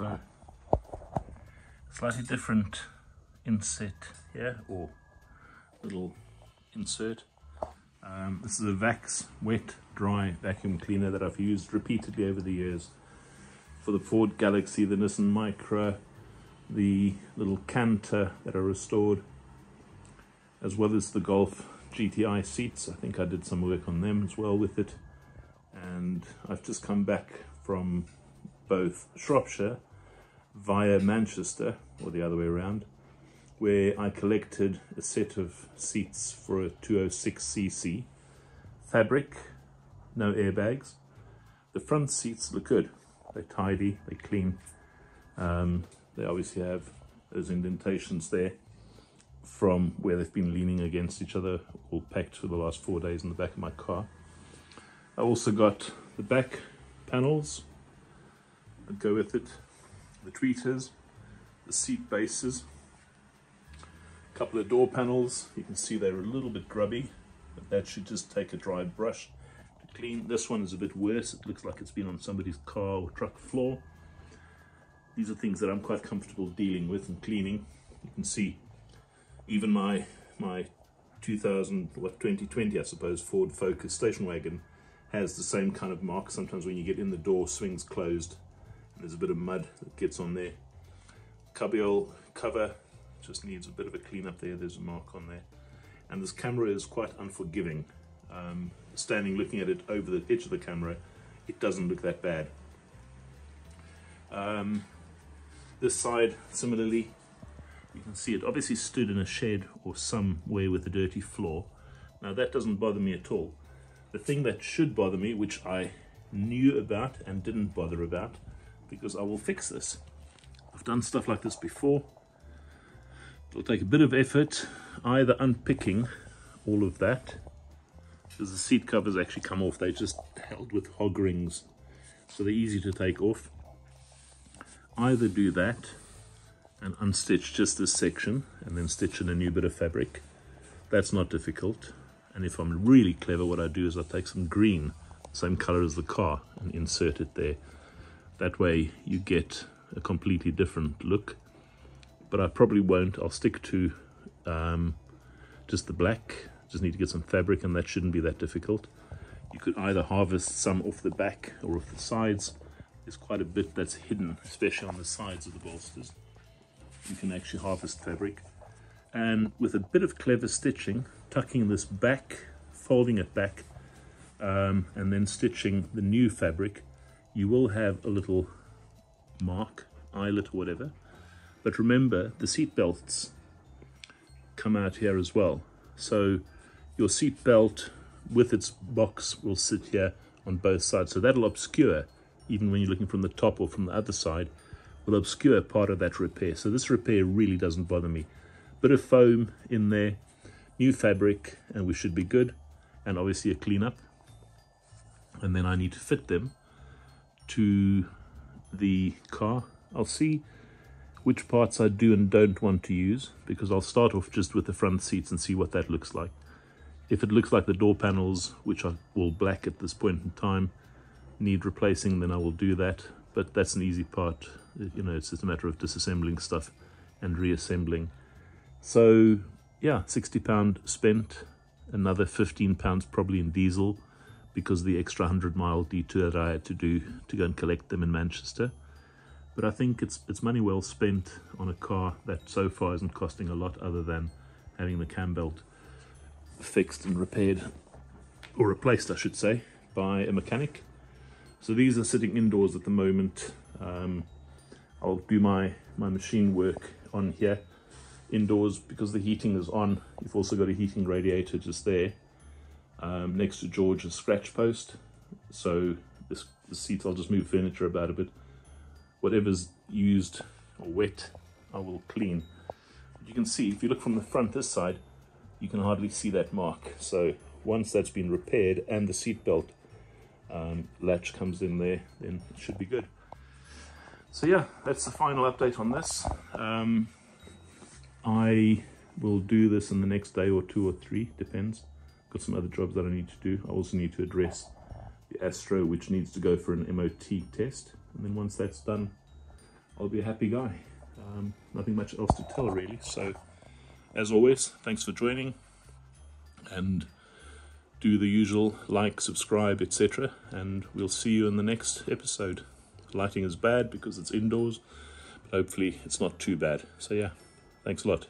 So slightly different inset here, or little insert. This is a Vax wet dry vacuum cleaner that I've used repeatedly over the years for the Ford Galaxy, the Nissan Micra, the little Canter that I restored, as well as the Golf GTI seats. I think I did some work on them as well with it. And I've just come back from both Shropshire via Manchester, or the other way around, where I collected a set of seats for a 206cc fabric, no airbags. The front seats look good. They're tidy, they're clean. They obviously have those indentations there from where they've been leaning against each other, all packed for the last 4 days in the back of my car. I also got the back panels that go with it, the tweeters, the seat bases, a couple of door panels. You can see they're a little bit grubby, but that should just take a dry brush to clean. This one is a bit worse. It looks like it's been on somebody's car or truck floor. These are things that I'm quite comfortable dealing with and cleaning. You can see even my 2020 I suppose Ford Focus station wagon has the same kind of mark. Sometimes when you get in the door, swings closed and there's a bit of mud that gets on there. Cubbyhole cover just needs a bit of a clean up there. There's a mark on there. And this camera is quite unforgiving. Standing looking at it over the edge of the camera, it doesn't look that bad. This side, similarly, you can see it obviously stood in a shed or somewhere with a dirty floor. Now that doesn't bother me at all. The thing that should bother me, which I knew about and didn't bother about, because I will fix this. I've done stuff like this before. It'll take a bit of effort, either unpicking all of that, because the seat covers actually come off. They're just held with hog rings, so they're easy to take off. Either do that and unstitch just this section and then stitch in a new bit of fabric. That's not difficult. And if I'm really clever, what I do is I take some green, same color as the car, and insert it there. That way you get a completely different look. But I probably won't. I'll stick to just the black. Just need to get some fabric, and that shouldn't be that difficult. You could either harvest some off the back or off the sides. There's quite a bit that's hidden, especially on the sides of the bolsters. You can actually harvest fabric. And with a bit of clever stitching, tucking this back, folding it back, and then stitching the new fabric, you will have a little mark, eyelet or whatever. But remember, the seat belts come out here as well. So your seat belt with its box will sit here on both sides. So that'll obscure, even when you're looking from the top or from the other side, will obscure part of that repair. So this repair really doesn't bother me. Bit of foam in there, new fabric, and we should be good. And obviously a cleanup. And then I need to fit them to the car. I'll see which parts I do and don't want to use, because I'll start off just with the front seats and see what that looks like. If it looks like the door panels, which are all black at this point in time, need replacing, then I will do that. But that's an easy part. You know, it's just a matter of disassembling stuff and reassembling. So yeah, £60 spent, another £15 probably in diesel, because the extra 100-mile detour that I had to do to go and collect them in Manchester. But I think it's money well spent on a car that so far isn't costing a lot, other than having the cam belt fixed and repaired, or replaced I should say, by a mechanic. So these are sitting indoors at the moment. I'll do my machine work on here indoors, because the heating is on. You've also got a heating radiator just there, next to George's scratch post. So the seats, I'll just move furniture about a bit. Whatever's used or wet, I will clean. But you can see, if you look from the front this side, you can hardly see that mark. So once that's been repaired and the seat belt latch comes in there, then it should be good. So yeah, that's the final update on this. I will do this in the next day or 2 or 3, depends. Got some other jobs that I need to do. I also need to address the Astro, which needs to go for an MOT test. And then once that's done, I'll be a happy guy. Nothing much else to tell really. So as always, thanks for joining, and do the usual like, subscribe, etc. and we'll see you in the next episode. Lighting is bad because it's indoors, but hopefully it's not too bad. So yeah, thanks a lot.